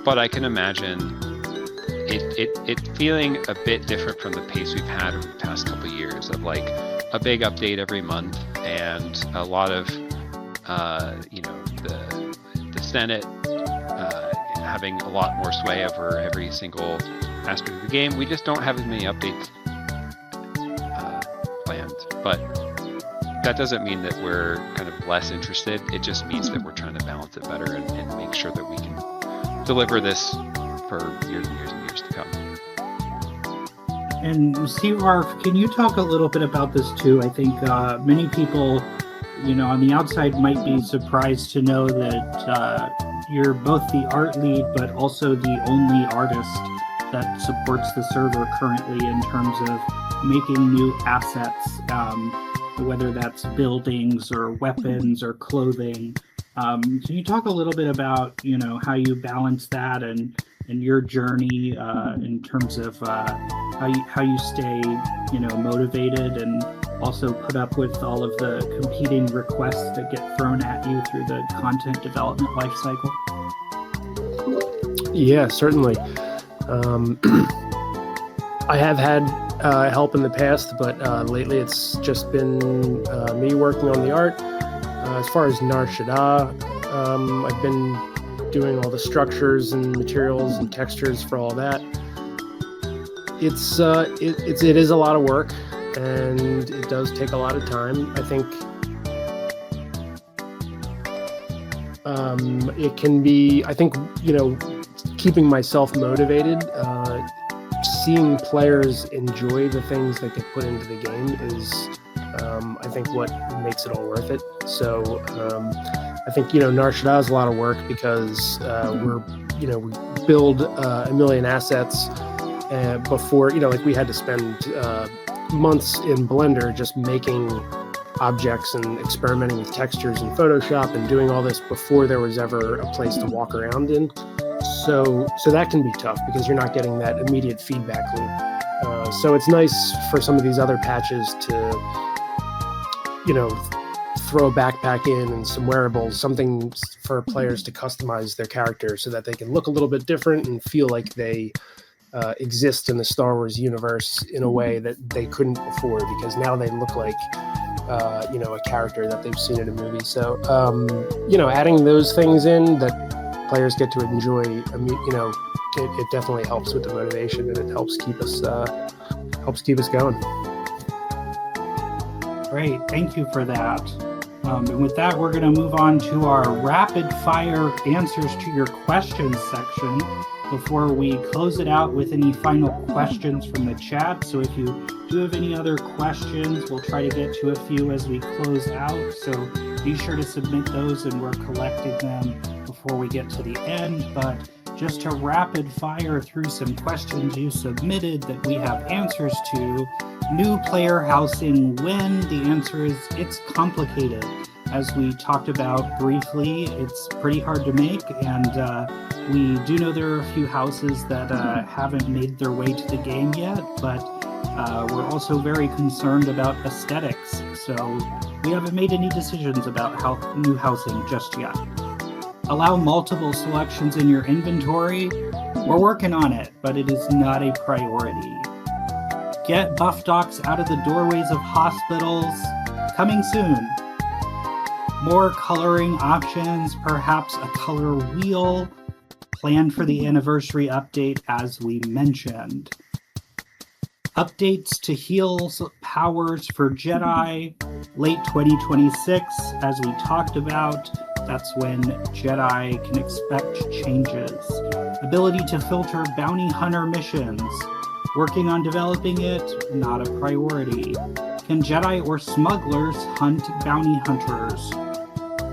But I can imagine it feeling a bit different from the pace we've had over the past couple of years of like a big update every month and a lot of the Senate having a lot more sway over every single aspect of the game. We just don't have as many updates planned, but that doesn't mean that we're kind of less interested. It just means that we're trying to balance it better and make sure that we can deliver this for years and years and years to come. And Seawarf, can you talk a little bit about this too? I think many people, on the outside might be surprised to know that you're both the art lead, but also the only artist that supports the server currently in terms of making new assets, whether that's buildings or weapons or clothing. Can you talk a little bit about, how you balance that and your journey in terms of how you stay, motivated and also put up with all of the competing requests that get thrown at you through the content development lifecycle? Yeah, certainly. I have had help in the past, but lately it's just been me working on the art. As far as Nar Shaddaa, I've been doing all the structures and materials and textures for all that. It is a lot of work, and it does take a lot of time. I think it can be, keeping myself motivated, seeing players enjoy the things that get put into the game is, I think, what makes it all worth it. So I think, Nar Shaddaa is a lot of work because we build a million assets before, we had to spend months in Blender just making objects and experimenting with textures in Photoshop and doing all this before there was ever a place to walk around in. So that can be tough because you're not getting that immediate feedback loop. So it's nice for some of these other patches to, throw a backpack in and some wearables, something for players to customize their character so that they can look a little bit different and feel like they exist in the Star Wars universe in a way that they couldn't before, because now they look like a character that they've seen in a movie. So adding those things in that players get to enjoy, it definitely helps with the motivation, and it helps keep us going. Great, thank you for that. And with that, we're going to move on to our rapid fire answers to your questions section. before we close it out with any final questions from the chat. So if you do have any other questions, we'll try to get to a few as we close out. So be sure to submit those, and we're collecting them before we get to the end. But just to rapid fire through some questions you submitted that we have answers to. New player housing when? The answer is it's complicated. As we talked about briefly, it's pretty hard to make, and we do know there are a few houses that haven't made their way to the game yet, but we're also very concerned about aesthetics, so we haven't made any decisions about new housing just yet. Allow multiple selections in your inventory. We're working on it, but it is not a priority. Get buff docks out of the doorways of hospitals. Coming soon. More coloring options, perhaps a color wheel, planned for the anniversary update as we mentioned. Updates to heals powers for Jedi, late 2026, as we talked about. That's when Jedi can expect changes. Ability to filter bounty hunter missions. Working on developing it, not a priority. Can Jedi or smugglers hunt bounty hunters?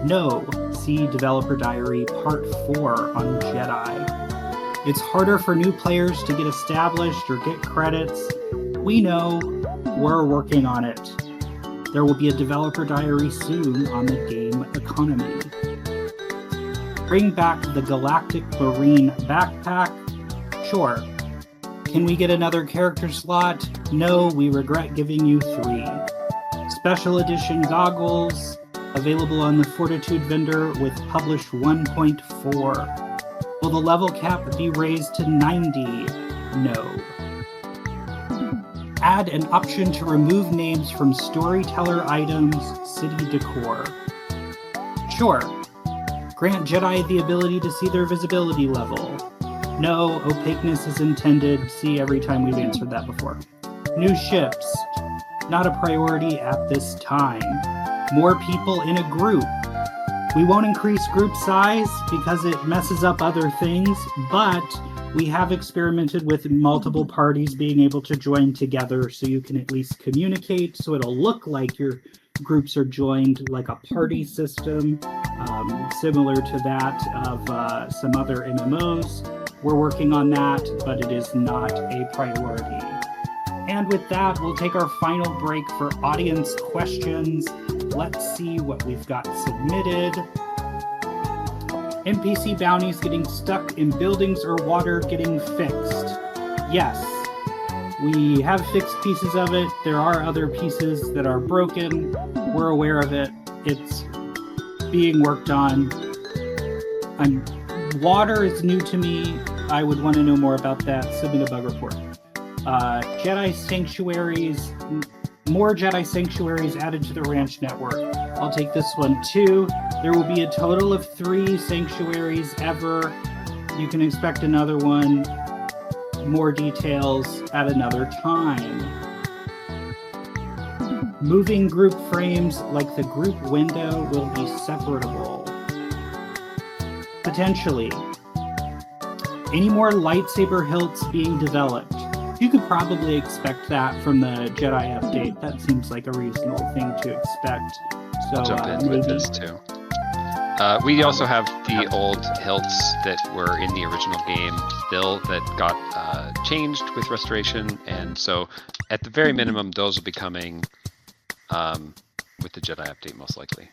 No. See Developer Diary Part 4 on Jedi. It's harder for new players to get established or get credits. We know. We're working on it. There will be a Developer Diary soon on the game economy. Bring back the Galactic Marine backpack? Sure. Can we get another character slot? No, we regret giving you 3. Special edition goggles, available on the Fortitude vendor with published 1.4. Will the level cap be raised to 90? No. Add an option to remove names from storyteller items, city decor. Sure. Grant Jedi the ability to see their visibility level. No, opaqueness is intended. See every time we've answered that before. New ships. Not a priority at this time. More people in a group. We won't increase group size because it messes up other things, but we have experimented with multiple parties being able to join together so you can at least communicate, so it'll look like your groups are joined like a party system, similar to that of some other MMOs. We're working on that, but it is not a priority. And with that, we'll take our final break for audience questions. Let's see what we've got submitted. NPC bounties getting stuck in buildings or water getting fixed. Yes, we have fixed pieces of it. There are other pieces that are broken. We're aware of it. It's being worked on. Water is new to me. I would want to know more about that. Submit a bug report. Jedi Sanctuaries. More Jedi Sanctuaries added to the ranch network. I'll take this one too. There will be a total of 3 sanctuaries ever. You can expect another one. More details at another time. Moving group frames like the group window will be separable. Potentially. Any more lightsaber hilts being developed? You could probably expect that from the Jedi update. That seems like a reasonable thing to expect. So I'll jump in with this too. We also have the old hilts that were in the original game still that got changed with Restoration, and so at the very minimum, those will be coming with the Jedi update most likely.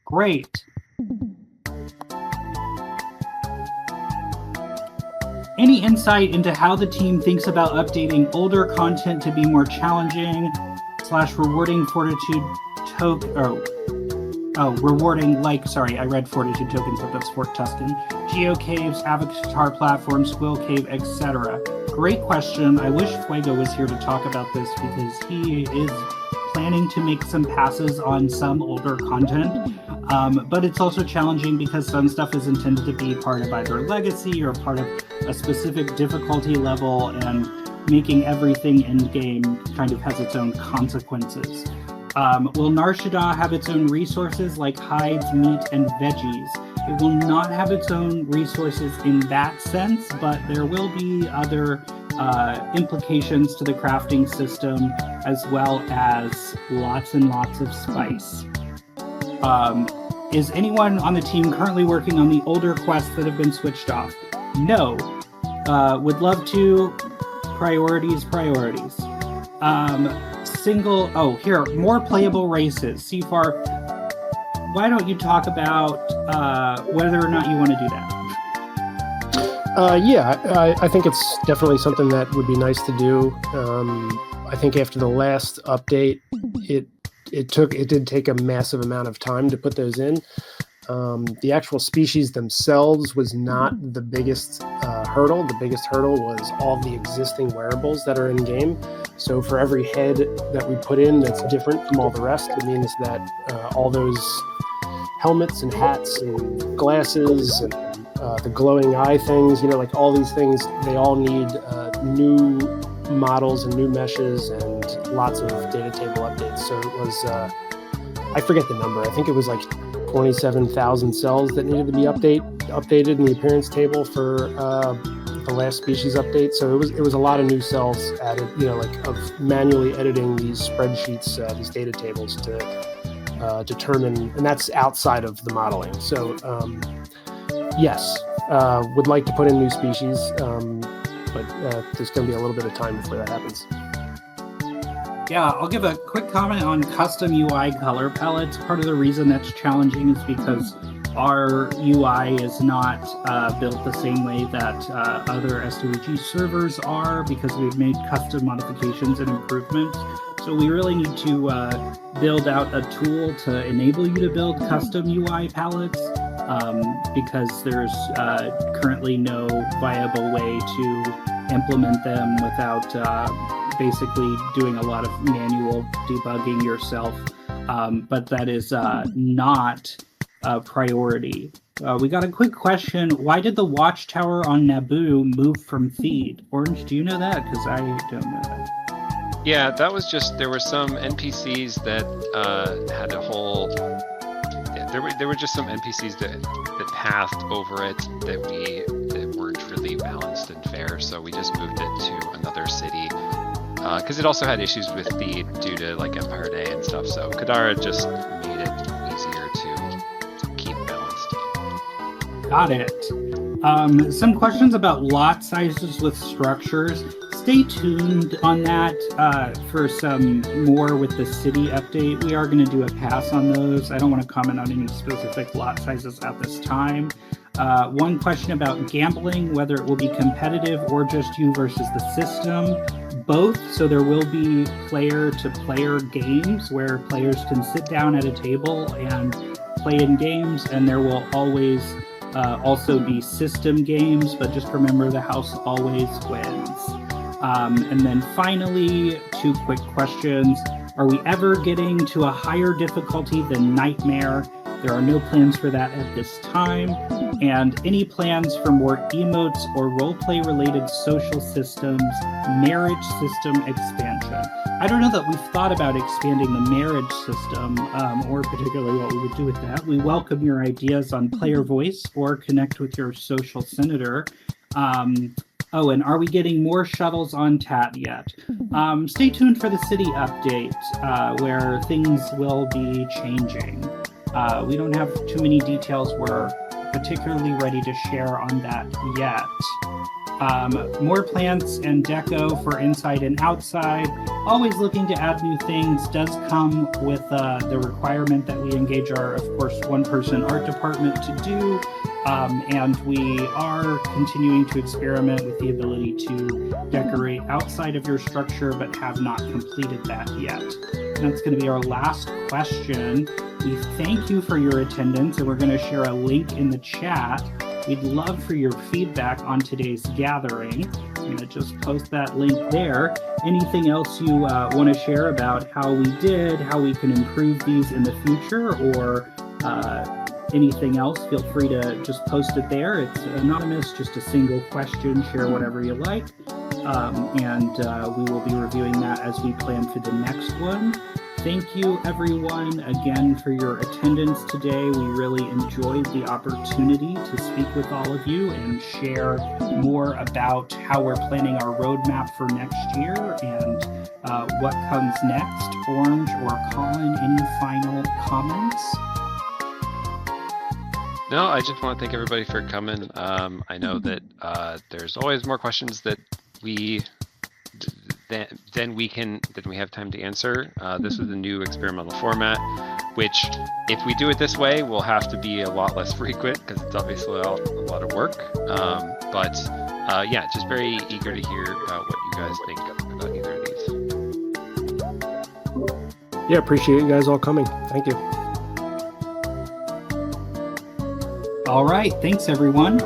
Great. Any insight into how the team thinks about updating older content to be more challenging / rewarding Fortitude I read Fortitude tokens, but that's Fort Tuscan. Geocaves, Avatar platform, Squill Cave, etc. Great question. I wish Fuego was here to talk about this because he is planning to make some passes on some older content. But it's also challenging because some stuff is intended to be part of either legacy or part of a specific difficulty level, and making everything in-game kind of has its own consequences. Will Nar Shaddaa have its own resources like hides, meat, and veggies? It will not have its own resources in that sense, but there will be other implications to the crafting system, as well as lots and lots of spice. Is anyone on the team currently working on the older quests that have been switched off? No. Would love to. Priorities. Here, more playable races. CFAR, why don't you talk about whether or not you want to do that? I think it's definitely something that would be nice to do. I think after the last update, it did take a massive amount of time to put those in. The actual species themselves was not the biggest hurdle. The biggest hurdle was all the existing wearables that are in game. So for every head that we put in that's different from all the rest, it means that all those helmets and hats and glasses and the glowing eye things, like all these things, they all need new models and new meshes and lots of data table updates. So it was, I forget the number. I think it was like 27,000 cells that needed to be updated in the appearance table for the last species update. So it was a lot of new cells added, of manually editing these spreadsheets, these data tables to determine, and that's outside of the modeling. So yes, would like to put in new species, but there's going to be a little bit of time before that happens. Yeah, I'll give a quick comment on custom UI color palettes. Part of the reason that's challenging is because our UI is not built the same way that other SWG servers are, because we've made custom modifications and improvements. So we really need to build out a tool to enable you to build custom UI palettes, because there's currently no viable way to implement them without basically doing a lot of manual debugging yourself, but that is not a priority. We got a quick question. Why did the watchtower on Naboo move from Theed? Orange, do you know that? Because I don't know that. Yeah, that was just, there were some NPCs that had a whole... Yeah, there were just some NPCs that pathed over it that weren't really balanced and fair, so we just moved it to another city. Because it also had issues with Theed due to like Empire Day and stuff, so Kadara just made it easier to keep balanced. Got it. Some questions about lot sizes with structures. Stay tuned on that for some more with the city update. We are going to do a pass on those. I don't want to comment on any specific lot sizes at this time. One question about gambling, whether it will be competitive or just you versus the system. Both, so there will be player-to-player games where players can sit down at a table and play in games, and there will always also be system games, but just remember the house always wins. And then finally, 2 quick questions. Are we ever getting to a higher difficulty than Nightmare? There are no plans for that at this time. And any plans for more emotes or roleplay related social systems, marriage system expansion? I don't know that we've thought about expanding the marriage system, or particularly what we would do with that. We welcome your ideas on player voice or connect with your social senator. Oh, and are we getting more shuttles on TAT yet? Stay tuned for the city update, where things will be changing. We don't have too many details we're particularly ready to share on that yet. More plants and deco for inside and outside. Always looking to add new things. Does come with the requirement that we engage our, of course, one-person art department to do. And we are continuing to experiment with the ability to decorate outside of your structure, but have not completed that yet. And that's going to be our last question. We thank you for your attendance, and we're going to share a link in the chat. We'd love for your feedback on today's gathering. I'm going to just post that link there. Anything else you want to share about how we did, how we can improve these in the future, or anything else, feel free to just post it there. It's anonymous, just a single question, share whatever you like. And we will be reviewing that as we plan for the next one. thank you, everyone, again for your attendance today. We really enjoyed the opportunity to speak with all of you and share more about how we're planning our roadmap for next year and what comes next. Orange or Colin, any final comments? No, I just want to thank everybody for coming. I know that there's always more questions that we have time to answer. This is a new experimental format, which if we do it this way will have to be a lot less frequent because it's obviously a lot of work. But yeah, just very eager to hear what you guys think about either of these. Yeah, appreciate you guys all coming. Thank you. All right, thanks everyone.